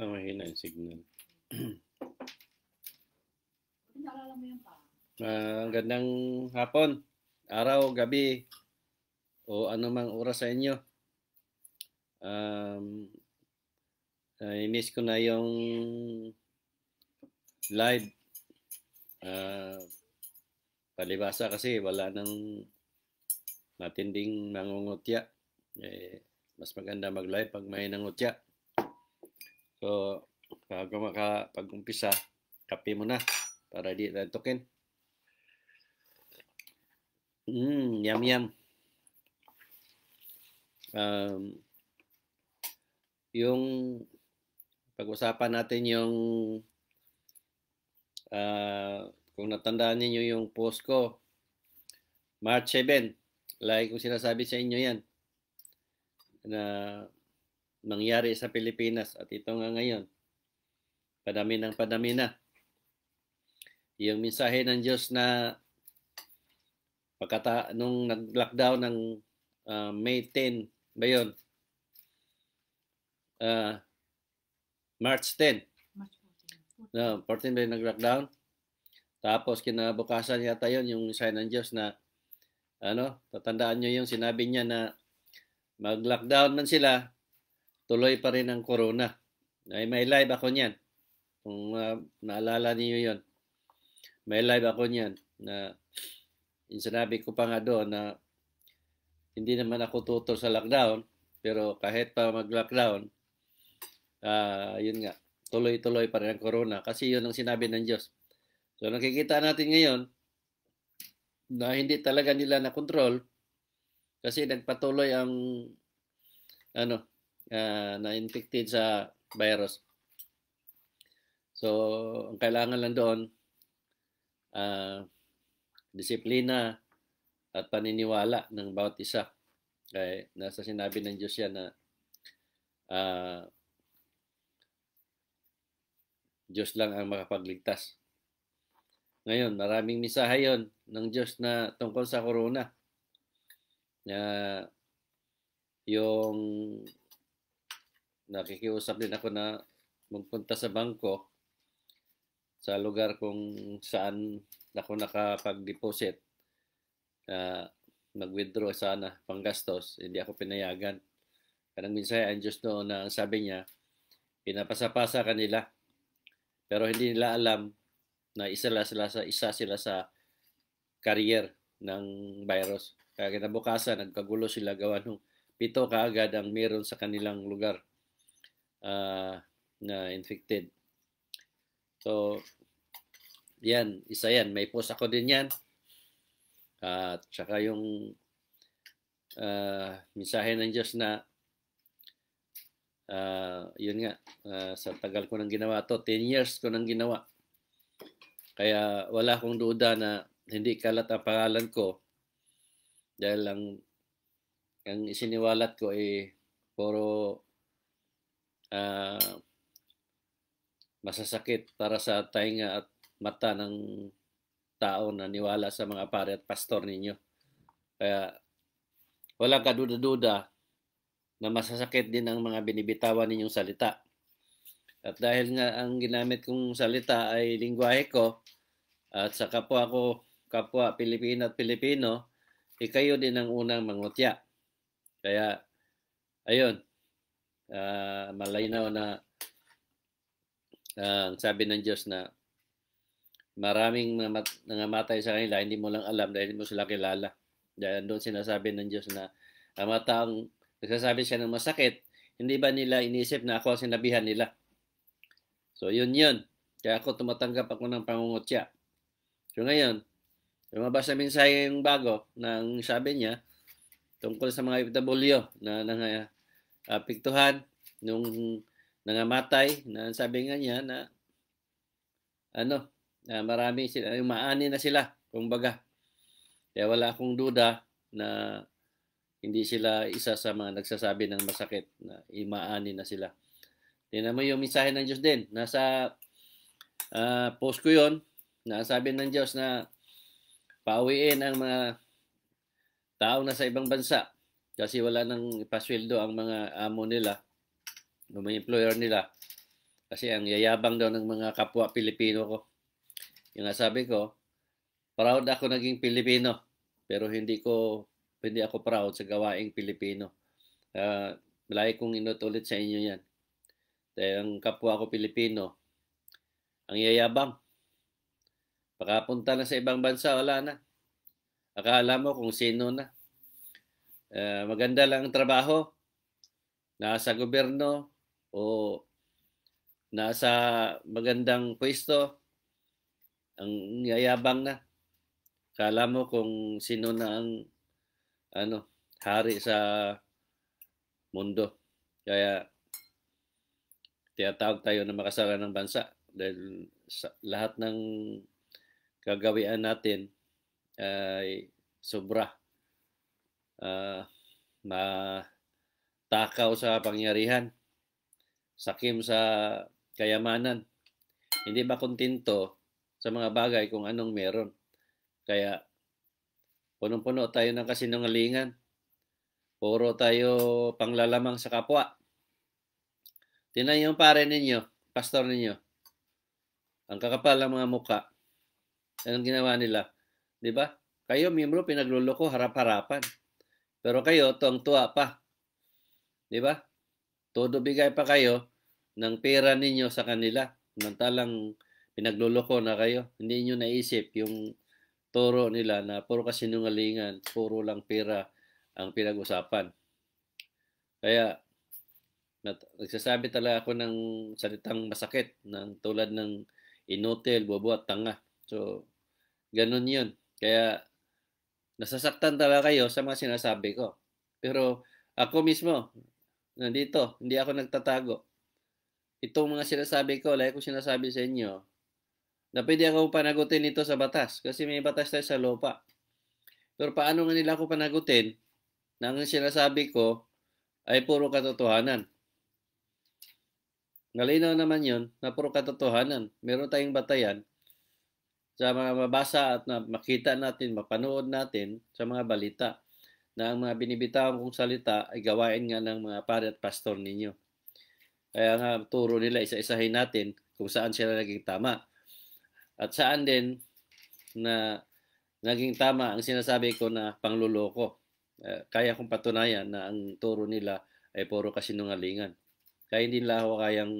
Mahina yung signal. Naalala mo yan pa? Gandang hapon, araw, gabi, o anumang oras sa inyo. I-miss ko na yung live. Palibasa kasi wala nang matinding mangungutya. Mas maganda mag-live pag may nangutya. So, bago makapag-umpisa, kape mo na para di lantukin. Yum yum. Yung pag-usapan natin yung kung natandaan niyo yung post ko, March 7, like kung sinasabi sa inyo yan, na nangyari sa Pilipinas at ito nga ngayon, padami na. Yung mensahe ng Diyos na nung nag-lockdown ng May 10, ba yun? March 10. No, 14 ba yung nag-lockdown? Tapos kinabukasan yata yun yung mensahe ng Diyos na tatandaan nyo yung sinabi niya na mag-lockdown man sila, tuloy pa rin ang corona. May live ako niyan. Kung naalala niyo yun. May live ako niyan na sinabi ko pa nga doon na hindi naman ako tutol sa lockdown, pero kahit pa mag-lockdown, yun nga, tuloy-tuloy pa rin ang corona kasi yun ang sinabi ng Diyos. So nakikita natin ngayon na hindi talaga nila na-control kasi nagpatuloy ang na-infected sa virus. So, ang kailangan lang doon, disiplina at paniniwala ng bawat isa. Kaya nasa sinabi ng Diyos yan na Diyos lang ang makapagligtas. Ngayon, maraming misahe yon ng Diyos na tungkol sa corona. Yung nakikiusap din ako na magpunta sa bangko sa lugar kung saan ako nakapag-deposit, mag-withdraw sana panggastos, hindi ako pinayagan. Kanang minsan ang Diyos noon na ang sabi niya, pinapasa-pasa kanila. Pero hindi nila alam na isa sila sa carrier ng virus. Kaya kinabukasan, nagkagulo sila gawa nung 7 kaagad ang meron sa kanilang lugar na infected. So, yan, isa yan. May post ako din yan. At saka yung mensahe ng Diyos na yun nga, sa tagal ko nang ginawa to, 10 years ko nang ginawa. Kaya wala akong duda na hindi kalat ang pangalan ko dahil ang isiniwalat ko ay puro masasakit para sa tainga at mata ng tao na niwala sa mga pare at pastor ninyo. Kaya walang kaduda-duda na masasakit din ang mga binibitawan ninyong salita. At dahil nga ang ginamit kong salita ay lingwahe ko at sa kapwa Pilipino at Pilipino, kayo din ang unang mangutya. Kaya, ayun, malinaw na ang sabi ng Diyos na maraming nangamatay sa kanila, hindi mo lang alam dahil hindi mo sila kilala. Dahil doon sinasabi ng Diyos na ang mga taong nagsasabi siya ng masakit, hindi ba nila inisip na ako ang sinabihan nila? So, yun. Kaya ako tumatanggap ako ng pangungutya. So, ngayon, lumabas na mensahe yung bago ng sabi niya tungkol sa mga OFW na apektuhan nung nangamatay na sabi nga niya na marami sila, maani na sila, kumbaga. Kaya wala akong duda na hindi sila isa sa mga nagsasabi ng masakit na imaani na sila. Tingnan mo yung mensahe ng Diyos din. Nasa post ko yon na sabi ng Diyos na pauwiin ang mga tao na sa ibang bansa kasi wala nang ipasweldo ang mga amo nila, mga employer nila. Kasi ang yayabang daw ng mga kapwa Pilipino ko. Yung sabi ko, proud ako naging Pilipino, pero hindi ako proud sa gawaing Pilipino. Malaki kong inutulit sa inyo yan. Dahil ang kapwa ko Pilipino, ang yayabang. Pagkapunta na sa ibang bansa, wala na. Akala mo kung sino na. Maganda lang ang trabaho. Nasa gobyerno o nasa magandang pwesto, ang yayabang na. Akala mo kung sino na ang hari sa mundo. Kaya tinatawag tayo na makasalanang bansa dahil lahat ng gagawian natin ay sobra matakaw sa pangyarihan, sakim sa kayamanan, hindi ba kontento sa mga bagay kung anong meron. Kaya punong-puno tayo ng kasinungalingan, puro tayo panglalamang sa kapwa. Tingnan yung pare ninyo, pastor ninyo, ang kakapal ng mga muka. Anong ginawa nila? Di ba? Kayo, miyembro, pinagluloko harap-harapan. Pero kayo, tuwang-tuwa pa. Di ba? Todo bigay pa kayo ng pera ninyo sa kanila. Mantalang pinagluloko na kayo. Hindi nyo naisip yung turo nila na puro kasinungalingan, puro lang pera ang pinag-usapan. Kaya, nagsasabi talaga ako ng salitang masakit, ng tulad ng inutil, bobo at tanga. So, ganun yun. Kaya, nasasaktan talaga kayo sa mga sinasabi ko. Pero, ako mismo, nandito, hindi ako nagtatago. Itong mga sinasabi ko, like ko sinasabi sa inyo, na pwede akong panagutin ito sa batas. Kasi may batas tayo sa lupa. Pero paano nga nila ako panagutin na ang sinasabi ko ay puro katotohanan? Nalinaw naman yun na puro katotohanan. Meron tayong batayan sa mga mabasa at na makita natin, mapanood natin sa mga balita na ang mga binibitawan kong salita ay gawain nga ng mga pare at pastor ninyo. Kaya nga turo nila, isa-isahin natin kung saan sila naging tama. At saan din na naging tama ang sinasabi ko na pangluloko. Kaya kong patunayan na ang turo nila ay puro kasinungalingan. Kaya hindi nila ako kayang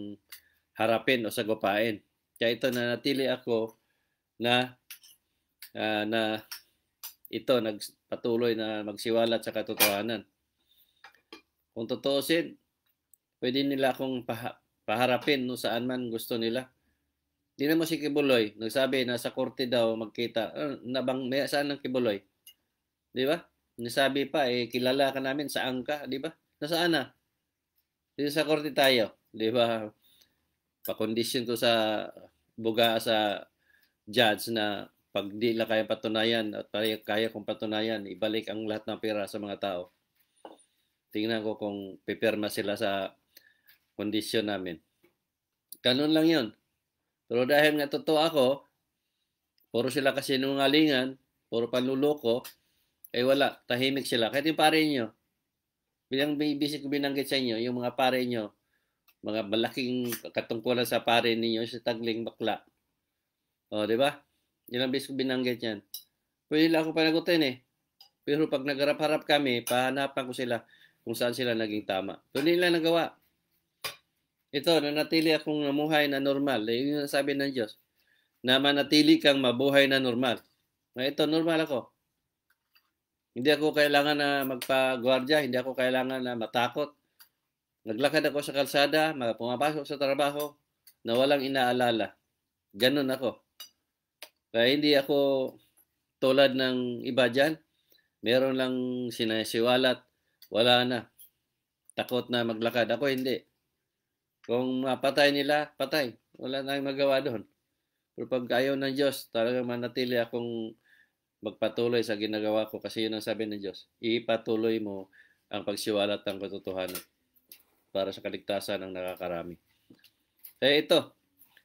harapin o sagupain. Kaya ito nanatili ako na ito nagpatuloy na magsiwalat sa katotohanan. Kung tutuusin, pwede nila akong paharapin no saan man gusto nila. Di naman si Kibuloy, nagsabi na sa korte daw magkita. May saan ng Kibuloy? Di ba? Nasabi pa, kilala ka namin, saan ka? Di ba? Nasaan na? Dito sa korte tayo. Di ba? Pa-condition ko sa buga sa judge na pag di lang kaya patunayan at kaya kong patunayan, ibalik ang lahat ng pera sa mga tao. Tingnan ko kung pipirma sila sa kondisyon namin. Ganun lang yun. Pero dahil nga totoo ako, puro sila kasinungalingan, puro panluloko, wala, tahimik sila. Kahit yung pare nyo, bilang bisik ko binanggit sa inyo, yung mga pare nyo, mga malaking katungkulan sa pare ninyo, si Tagling Bakla. O, di ba? Ilang beses ko binanggit yan. Pwede lang ako panagutin Pero pag nagharap-harap kami, pahanapan ko sila kung saan sila naging tama. Pero hindi nila nagawa. Ito, nanatili akong namuhay na normal. Yung sabi ng Diyos, na manatili kang mabuhay na normal. Ito, normal ako. Hindi ako kailangan na magpa-gwardiya, hindi ako kailangan na matakot. Naglakad ako sa kalsada, pumapasok sa trabaho, na walang inaalala. Ganun ako. Kaya hindi ako tulad ng iba dyan. Meron lang sinasiwalat, wala na. Takot na maglakad. Ako hindi. Kung mapatay nila, patay. Wala na magawa doon. Pero pag ayaw ng Diyos, talagang manatili akong magpatuloy sa ginagawa ko kasi yun ang sabi ng Diyos. Ipatuloy mo ang pagsiwalat ng katotohanan para sa kaligtasan ng nakakarami. Kaya ito,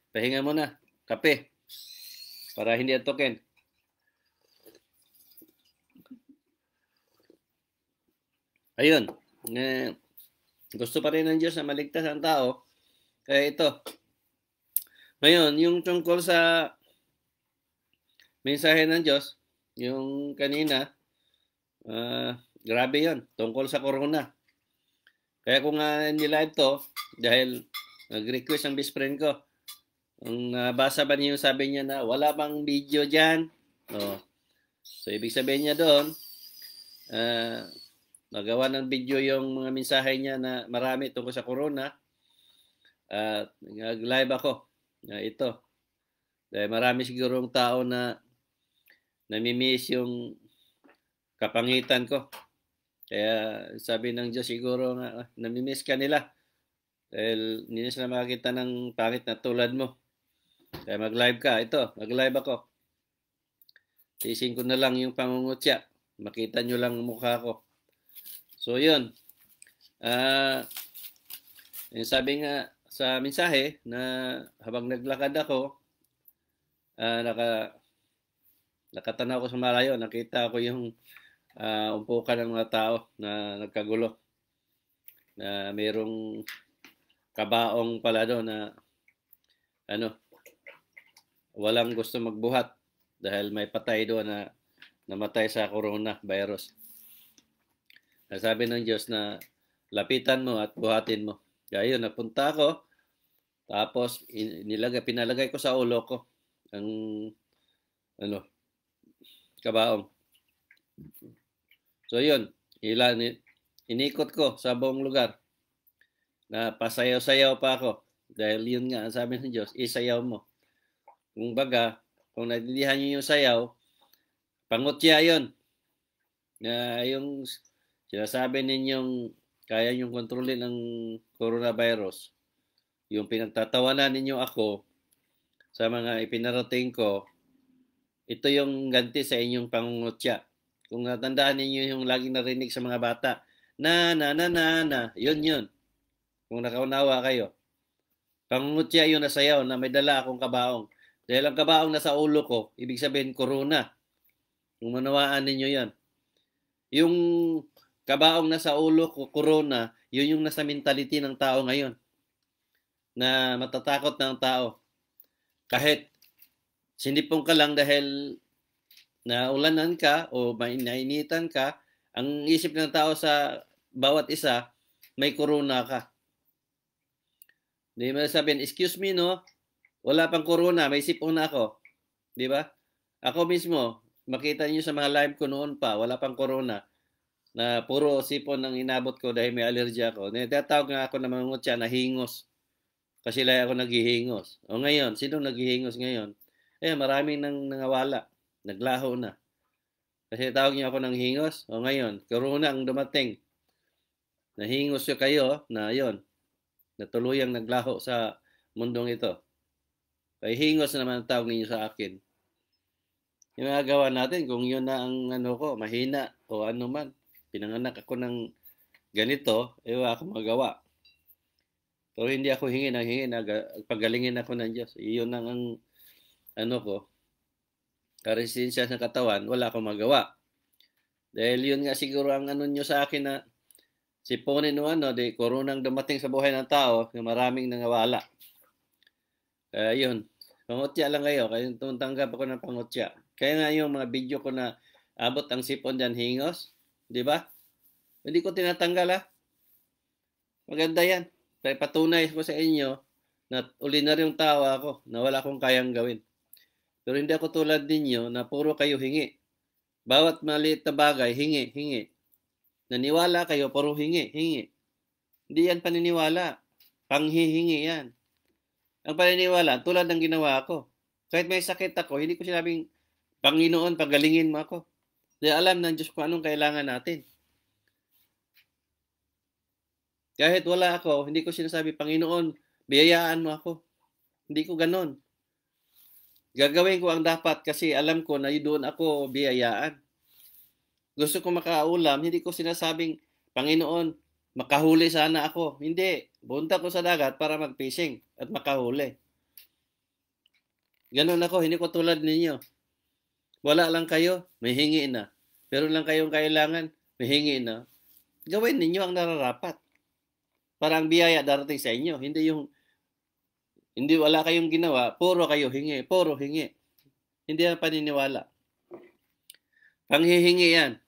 pahinga mo na, kape, para hindi antukin. Ayun, gusto pa rin ng Diyos na maligtas ang tao. Kaya ito, Ngayon, yung tungkol sa mensahe ng Diyos, yung kanina, grabe yon tungkol sa corona. Kaya kung nga nilive to, dahil nag-request ang best friend ko, ang nabasa ba niyo yung sabi niya na wala bang video dyan? Oh. So, ibig sabihin niya doon, nagawa ng video yung mga mensahe niya na marami tungkol sa corona. At nag-live ako na ito. Dahil marami sigurong tao na namimiss yung kapangitan ko. Kaya sabi ng Diyos siguro nga, namimiss ka nila. Dahil hindi na sila makakita ng pangit na tulad mo. Kaya mag-live ka. Ito, mag-live ako. Tiisin ko na lang yung pangungutya. Makita nyo lang ang mukha ko. So, yun. Sabi nga sa mensahe na habang naglakad ako, nakatanaw ko sa malayo. Nakita ko yung umpukan ng mga tao na nagkagulo. Na mayroong kabaong pala doon na walang gusto magbuhat dahil may patay doon na namatay sa coronavirus. Sabi ng Diyos na lapitan mo at buhatin mo. Kaya yun, napunta ako. Tapos pinalagay ko sa ulo ko ang kabaong. So yun, inikot ko sa buong lugar. Na pasayaw-sayaw pa ako. Dahil yun nga, sabi ng Diyos, isayaw mo. Kung baga, kung naintindihan nyo yung sayaw, pangutya yun. Na yung sinasabi ninyong kaya nyong kontrolin ang coronavirus, yung pinagtatawanan ninyo ako sa mga ipinarating ko, ito yung ganti sa inyong pangungutya. Kung natandaan ninyo yung laging narinig sa mga bata, na, yun. Kung nakaunawa kayo. Pangungutya yun na sayaw na may dala akong kabaong. Dahil ang kabaong nasa ulo ko, ibig sabihin corona. Kung manawaan ninyo yan. Yung kabaong nasa ulo ko, corona, yun yung nasa mentality ng tao ngayon. Na matatakot na ang tao. Kahit sinipong ka lang dahil naulanan ka o nainitan ka, ang isip ng tao sa bawat isa, may corona ka. Di ba sabihin, excuse me no, wala pang corona, may sipon na ako. Di ba? Ako mismo, makita niyo sa mga live ko noon pa, wala pang corona. Na puro sipon ang inabot ko dahil may allergy ako. Tinatawag nga ako na mangungutya na hingos. Kasi lang ako naghihingos. O ngayon, sinong naghihingos ngayon? Maraming nangawala. Naglaho na. Kasi tawag niyo ako ng hingos. O ngayon, corona ang dumating. Nahingos kayo na yon, natuluyang naglaho sa mundong ito. Kaya hingos naman ang tawag ninyo sa akin. Yung magagawa natin, kung yun na ang mahina o ano man, pinanganak ako ng ganito, wala akong magawa. Pero hindi ako hingi, pagalingin ako ng Diyos. Iyon ang karesistensya sa katawan, wala akong magawa. Dahil yun nga siguro ang nyo sa akin na siponin di koronang dumating sa buhay ng tao, yung maraming nangawala. Kaya yun, pangutya lang kayo, kaya tumanggap ako ng pangutya. Kaya nga yung mga video ko na abot ang sipon dyan, hingos, di ba? Hindi ko tinatanggal Maganda yan. Kaya patunay ko sa inyo na ordinaryong tao ako, na wala akong kayang gawin. Pero hindi ako tulad ninyo na puro kayo hingi. Bawat maliit na bagay, hingi. Naniwala kayo, puro hingi. Hindi yan paniniwala. Panghihingi yan. Ang paniniwala, tulad ng ginawa ko. Kahit may sakit ako, hindi ko sinabing, Panginoon, pagalingin mo ako. Dahil alam ng Diyos kung anong kailangan natin. Kahit wala ako, hindi ko sinasabi, Panginoon, biyayaan mo ako. Hindi ko ganon. Gagawin ko ang dapat kasi alam ko na doon ako biyayaan. Gusto ko makaulam, hindi ko sinasabing, Panginoon, makahuli sana ako. Hindi. Punta ko sa dagat para mag-fishing at makahuli. Ganon ako, hindi ko tulad ninyo. Wala lang kayo, may hingi na. Pero lang kayong kailangan, may hingi na. Gawin ninyo ang nararapat. Para ang biyaya darating sa inyo. Hindi yung Hindi, wala kayong ginawa, puro kayo hingi, puro hingi. Hindi yan paniniwala. Panghihingi yan.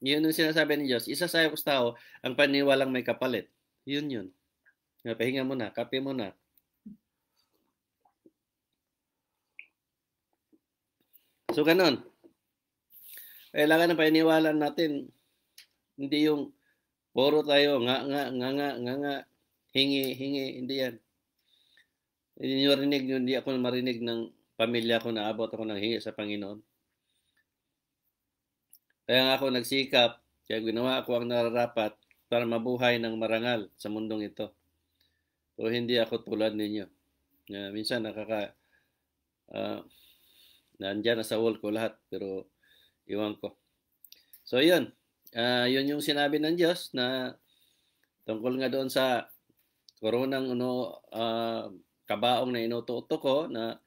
Yun ang sinasabi ni Diyos. Isa sa tao, ang paniniwalang may kapalit. Yun. Pahinga mo na, kape mo na. So, ganun. Kailangan ng paniniwala natin, hindi yung puro tayo, nga, hingi, hindi yan. Hindi ako marinig ng pamilya ko na abot ako ng hingi sa Panginoon. Kaya nga ako nagsikap, kaya ginawa ko ang nararapat para mabuhay ng marangal sa mundong ito. So, hindi ako tulad ninyo. Minsan nandyan na sa wall ko lahat, pero iwan ko. So, yun. Yun yung sinabi ng Diyos na tungkol nga doon sa koronang kabaong na inututo ko na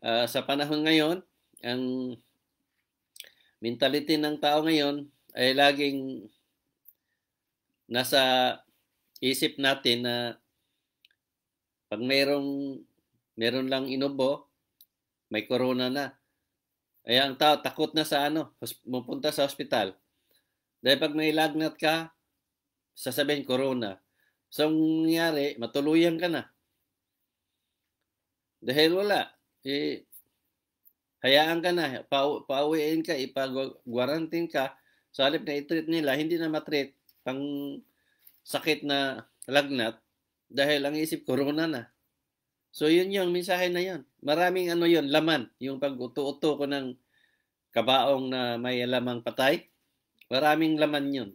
sa panahon ngayon, ang mentality ng tao ngayon ay laging nasa isip natin na pag meron lang inubo, may corona na. Ay ang tao takot na sa pupunta sa ospital. Dahil pag may lagnat ka, sasabihin corona. So, ang nangyari, matuluyan ka na. Dahil wala. Hayaan ka na, pauwiin ka, ipag-quarantine ka, sa halip na i-treat nila, hindi na matreat pang sakit na lagnat dahil ang isip corona na. So yun yung mensahe na yun. Maraming yun, laman. Yung pag-uto-uto ko ng kabaong na may lamang patay, maraming laman yun.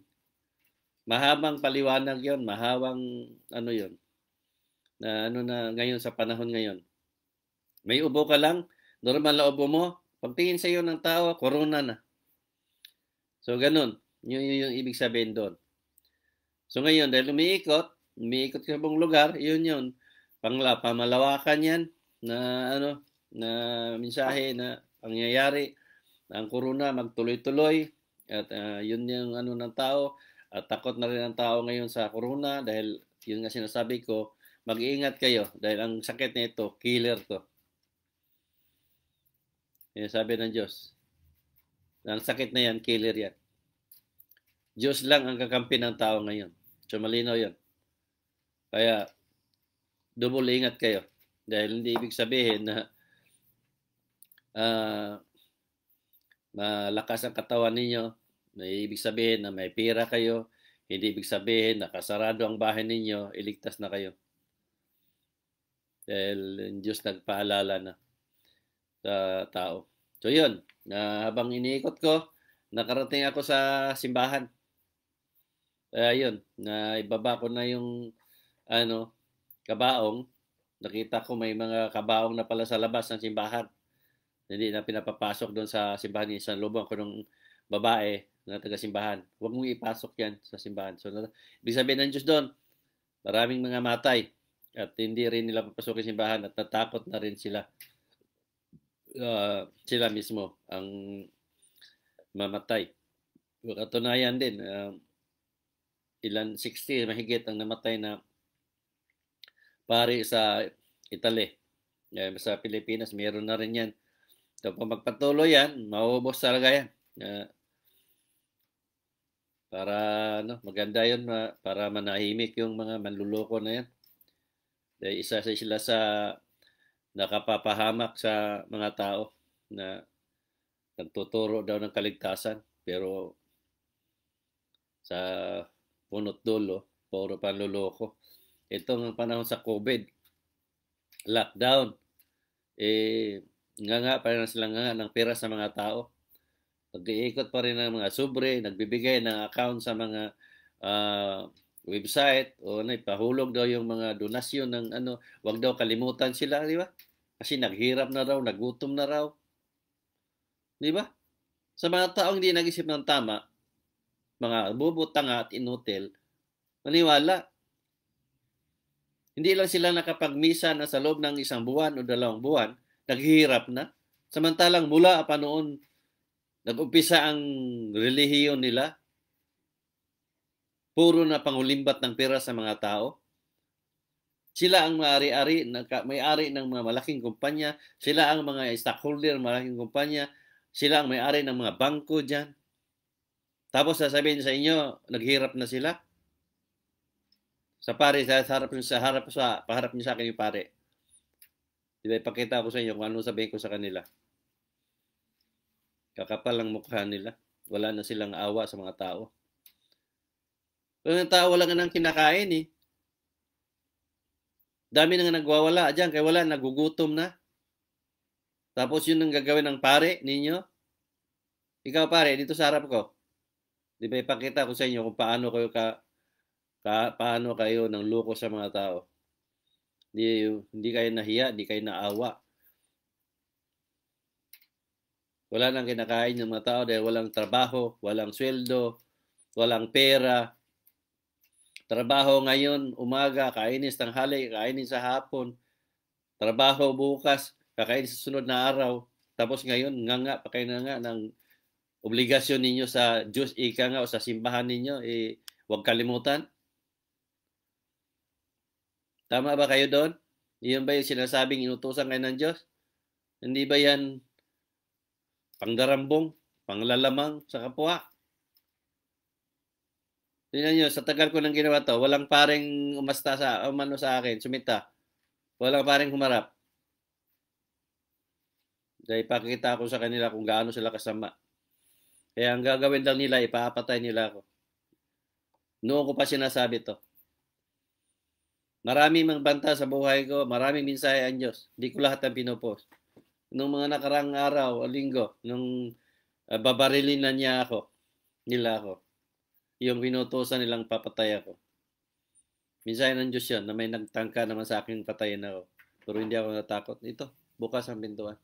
Mahabang paliwanag yun, mahabang yun. Na na ngayon sa panahon ngayon. May ubo ka lang, normal na ubo mo, pagtingin sa iyo ng tao, corona na. So, ganun. Yun yung ibig sabihin doon. So, ngayon, dahil umiikot sa buong lugar, yun. Pamalawakan yan na na mensahe na pangyayari na ang corona magtuloy-tuloy at yun yung ng tao at takot na rin ang tao ngayon sa corona dahil yun nga sinasabi ko, mag-iingat kayo dahil ang sakit na ito, killer to. Yan sabi ng Diyos. Ang sakit na yan, killer yan. Diyos lang ang kakampi ng tao ngayon. So malinaw yun. Kaya, double ingat kayo. Dahil hindi ibig sabihin na malakas ang katawan ninyo. May ibig sabihin na may pira kayo. Hindi ibig sabihin na kasarado ang bahay ninyo, iligtas na kayo. Dahil Diyos nagpaalala na sa tao. So yun, habang iniikot ko, nakarating ako sa simbahan. Yun, ibaba ko na yung kabaong. Nakita ko may mga kabaong na pala sa labas ng simbahan. Hindi na pinapapasok doon sa simbahan ni San Lubong ko ng babae na taga-simbahan. Huwag mong ipasok yan sa simbahan. So, ibig sabihin ng Diyos doon, maraming mga matay at hindi rin nila papasukin simbahan at natakot na rin sila. Sila mismo ang mamatay. Katunayan din, 60 mahigit ang namatay na pari sa Italy. Sa Pilipinas, meron na rin yan. So, kung magpatuloy yan, maubos talaga yan. Para maganda yun, para manahimik yung mga manluloko na yan. Dahil isa sila sa nakapapahamak sa mga tao na nagtuturo daw ng kaligtasan pero sa punot dulo, puro panluloko. Itong panahon sa COVID, lockdown, parang silang ng pera sa mga tao. Nag-iikot pa rin ng mga sobre, nagbibigay ng account sa mga website o ipahulog daw yung mga donasyon ng wag daw kalimutan sila, di ba? Kasi naghirap na raw, nagutom na raw. Di ba? Sa mga taong hindi nag-isip ng tama, mga bubutanga at inutil, maniwala. Hindi lang sila nakapagmisa na sa loob ng 1 buwan o 2 buwan, naghihirap na. Samantalang mula pa noon, nag-umpisa ang relihiyon nila, puro na pangulimbat ng pera sa mga tao. Sila ang may-ari ng mga malaking kumpanya. Sila ang mga stockholder ng malaking kumpanya. Sila ang may-ari ng mga bangko dyan. Tapos sasabihin sa inyo, naghirap na sila. Sa pare, paharap niyo sa akin yung pare. Diba, ipakita ko sa inyo kung ano sabihin ko sa kanila. Kakapal ang mukha nila. Wala na silang awa sa mga tao. Pero yung tao wala nga nang kinakain eh. Dami na nga nagwawala dyan, kaya wala, nagugutom na. Tapos yun ang gagawin ng pare ninyo. Ikaw pare, dito sa harap ko. Di ba ipakita ko sa inyo kung paano kayo nang loko sa mga tao. Hindi kayo nahiya, hindi kayo naawa. Wala nang kinakain ng mga tao dahil walang trabaho, walang sweldo, walang pera. Trabaho ngayon, umaga, kainin sa tanghali, kainin sa hapon. Trabaho bukas, kakainin sa sunod na araw. Tapos ngayon, nga pa kayo na ng obligasyon ninyo sa Diyos, ika nga, o sa simbahan ninyo, huwag kalimutan. Tama ba kayo doon? Iyon ba yung sinasabing inutusan kayo ng Diyos? Hindi ba yan pangdarambong, panglalamang sa kapwa? Tingnan nyo, sa tagal ko nang ginawa to, walang paring umasta sa akin, sumita. Walang paring humarap. Dahil ipakita ko sa kanila kung gaano sila kasama. Kaya ang gagawin lang nila, ipapatay nila ako. Noon ko pa sinasabi to. Marami mang banta sa buhay ko, marami mensahe ang Diyos. Hindi ko lahat ang pinupost. Nung mga nakarang araw, linggo, nung babarilin na nila ako, yung pinutusan nilang papatay ako. Mensahe ng Diyos yun, na may nagtangka naman sa akin patayin ako. Pero hindi ako natakot. Ito, bukas ang pintuan.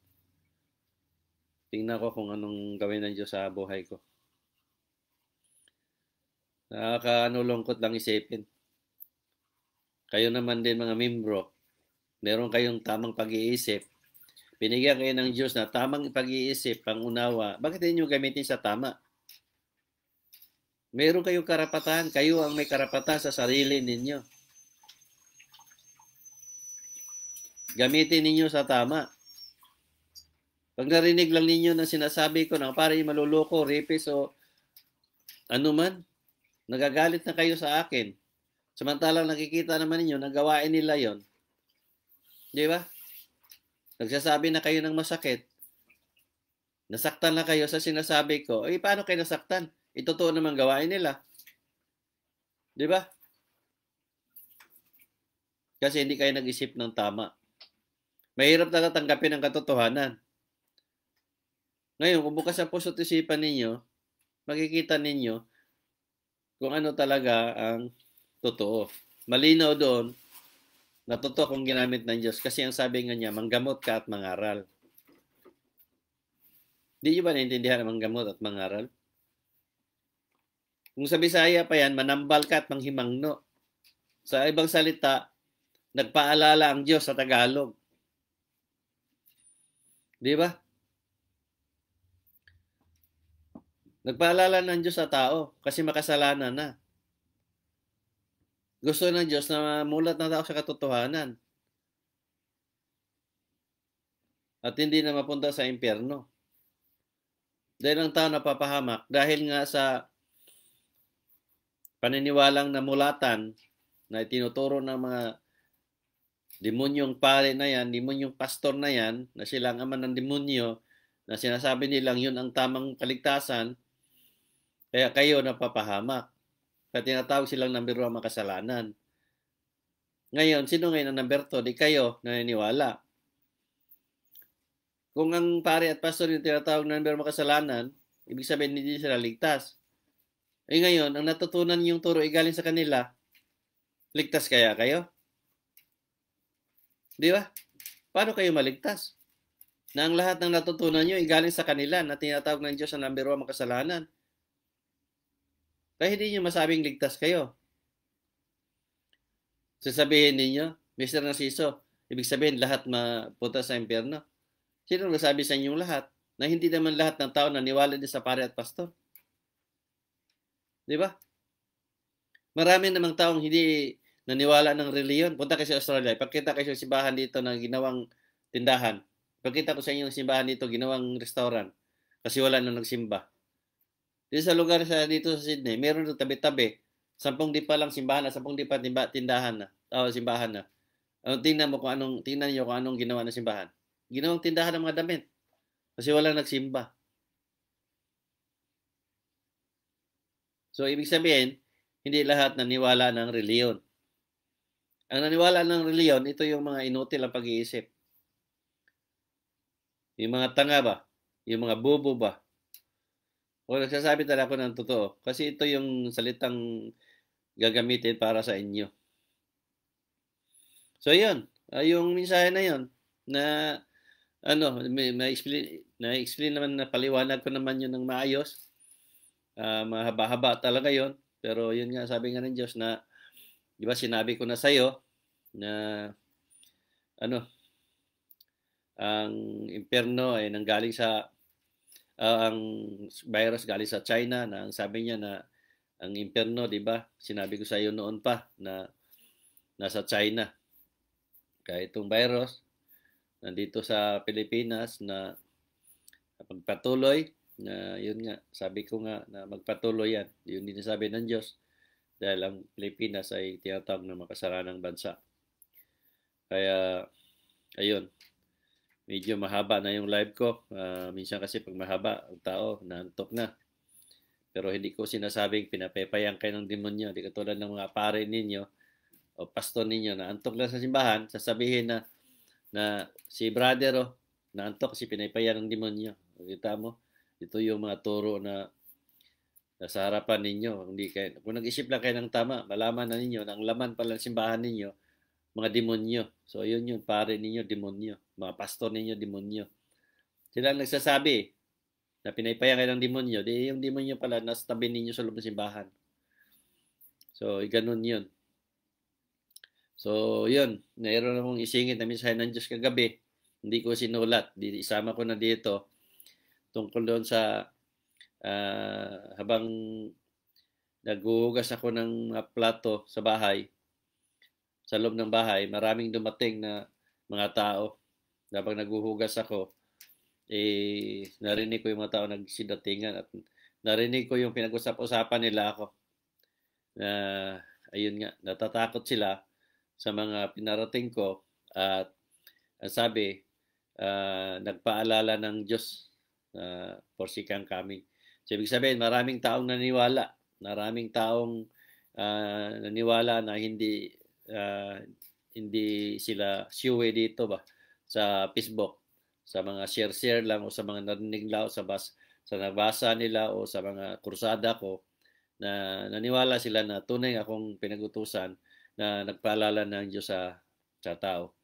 Tingnan ko kung anong gawin ng Diyos sa buhay ko. Lungkot lang isipin. Kayo naman din mga membro, meron kayong tamang pag-iisip. Binigyan kayo ng Diyos na tamang pag-iisip, pangunawa. Bakit hindi nyo gamitin sa tama? Meron kayong karapatan. Kayo ang may karapatan sa sarili ninyo. Gamitin ninyo sa tama. Pag narinig lang ninyo na sinasabi ko na para yung maluloko, rapist o ano man, nagagalit na kayo sa akin. Samantalang nakikita naman ninyo, nagawain nila yon. Di ba? Nagsasabi na kayo ng masakit. Nasaktan na kayo sa sinasabi ko. Paano kayo nasaktan? Totoo naman gawain nila. Di ba? Kasi hindi kayo nag-isip ng tama. Mahirap na tanggapin ang katotohanan. Ngayon, kung bukas ang puso't isipan ninyo, makikita ninyo kung ano talaga ang totoo. Malinaw doon na totoo kung ginamit ng Diyos. Kasi ang sabi nga niya, manggamot ka at mangaral. Di nyo ba naintindihan ang manggamot at mangaral? Kung sa Bisaya pa yan, manambal ka at manghimangno. Sa ibang salita, nagpaalala ang Diyos sa Tagalog. Di ba? Nagpaalala ng Diyos sa tao kasi makasalanan na. Gusto ng Diyos na mulat na tao sa katotohanan. At hindi na mapunta sa impyerno. Dahil ang tao napapahamak dahil nga sa paniniwalang namulatan na tinuturo ng mga demonyong pare na yan, demonyong pastor na yan, na silang ama ng demonyo, na sinasabi nilang yun ang tamang kaligtasan, kaya kayo napapahamak. Kaya tinatawag silang number 1 makasalanan. Ngayon, sino ngayon ang number 2? Di kayo naniniwala. Kung ang pare at pastor yung tinatawag na number 1 makasalanan, ibig sabihin hindi sila ligtas. Ngayon, ang natutunan yung turo galing sa kanila, ligtas kaya kayo? Di ba? Paano kayo maligtas? Na ang lahat ng natutunan nyo galing sa kanila na tinatawag ng Diyos ang number 1 makasalanan. Kaya hindi nyo masabing ligtas kayo. Sasabihin ninyo, Mr. Narciso, ibig sabihin lahat mapunta sa impyerno. Sino nagsabi sa inyong lahat? Na hindi naman lahat ng tao naniwala din sa pare at pastor. Di ba? Marami namang taong hindi naniwala ng reliyon. Punta kayo sa Australia, ipakita kayo sa simbahan dito na ginawang tindahan. Ipakita ko sa inyo yung simbahan dito, ginawang restaurant. Kasi wala na nagsimba. Dito sa lugar dito sa Sydney, meron doon tabi-tabi. 10 di pa lang simbahan na, 10 di pa tindahan na. Simbahan na. Tingnan niyo kung anong ginawa ng simbahan. Ginawang tindahan ng mga damit. Kasi walang nagsimba. So, ibig sabihin, hindi lahat naniwala ng reliyon. Ang naniwala ng reliyon, ito yung mga inutil ang pag-iisip. Yung mga tanga ba? Yung mga bobo ba? O nagsasabi talaga ako ng totoo. Kasi ito yung salitang gagamitin para sa inyo. So, yun. Yung mensahe na yun, na na-explain naman, na paliwanag ko naman yun ng maayos. Mahaba-haba talaga yun. Pero yun nga, sabi nga ng Diyos na, di ba sinabi ko na sa'yo, na ang impyerno ay nanggaling sa ang virus galing sa China, na ang sabi niya na ang impyerno, di ba? Sinabi ko sa iyo noon pa na nasa China. Kaya itong virus nandito sa Pilipinas na magpatuloy, na yun nga, sabi ko nga na magpatuloy yan. Yun din sabi ng Diyos, dahil ang Pilipinas ay tinatawag na makasaranang bansa. Kaya, ayun, medyo mahaba na yung live ko. Minsan kasi pag mahaba, ang tao naantok na. Pero hindi ko sinasabing pinapepayang kayo ng demonyo. Di katulad ng mga pare ninyo o pastor ninyo na antok lang sa simbahan, sasabihin na si brother naantok kasi pinapayang ng demonyo. Kita mo, ito yung mga turo na sa harapan ninyo. Kung nag-isip lang kayo ng tama, malaman na ninyo na ang laman pala ng simbahan ninyo, mga demonyo. So, yun yung pare ninyo, demonyo. Mga pastor ninyo, demonyo. Sila ang nagsasabi na pinaypayan kayo ng demonyo. Di yung demonyo pala nasa tabi ninyo sa loob ng simbahan. So, ganun yun. So, yun. Mayroon akong isingit na mensahe ng Diyos kagabi. Hindi ko sinulat. Isama ko na dito tungkol doon sa habang naghuhugas ako ng plato sa bahay, sa loob ng bahay, maraming dumating na mga tao. Habang naghuhugas ako, narinig ko yung mga tao nagsidatingan at narinig ko yung pinag-usap-usapan nila ako. Ayun nga, natatakot sila sa mga pinarating ko at sabi, nagpaalala ng Diyos for second coming. So, ibig sabihin, maraming taong naniwala. Maraming taong naniwala na hindi sila siwe dito ba sa Facebook, sa mga share lang o sa mga narinig lang o sa nabasa nila o sa mga kursada ko, na naniwala sila na tunay akong pinag-utusan na nagpaalala ng Diyos sa tao.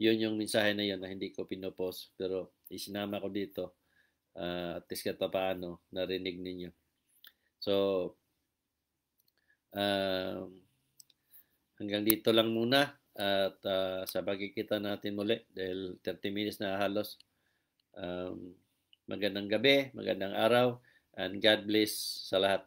Yun yung mensahe na yun na hindi ko pinopost, pero isinama ko dito at least kahit paano narinig ninyo. So, hanggang dito lang muna at sa pagkikita natin muli dahil 30 minutes na halos. Magandang gabi, magandang araw, and God bless sa lahat.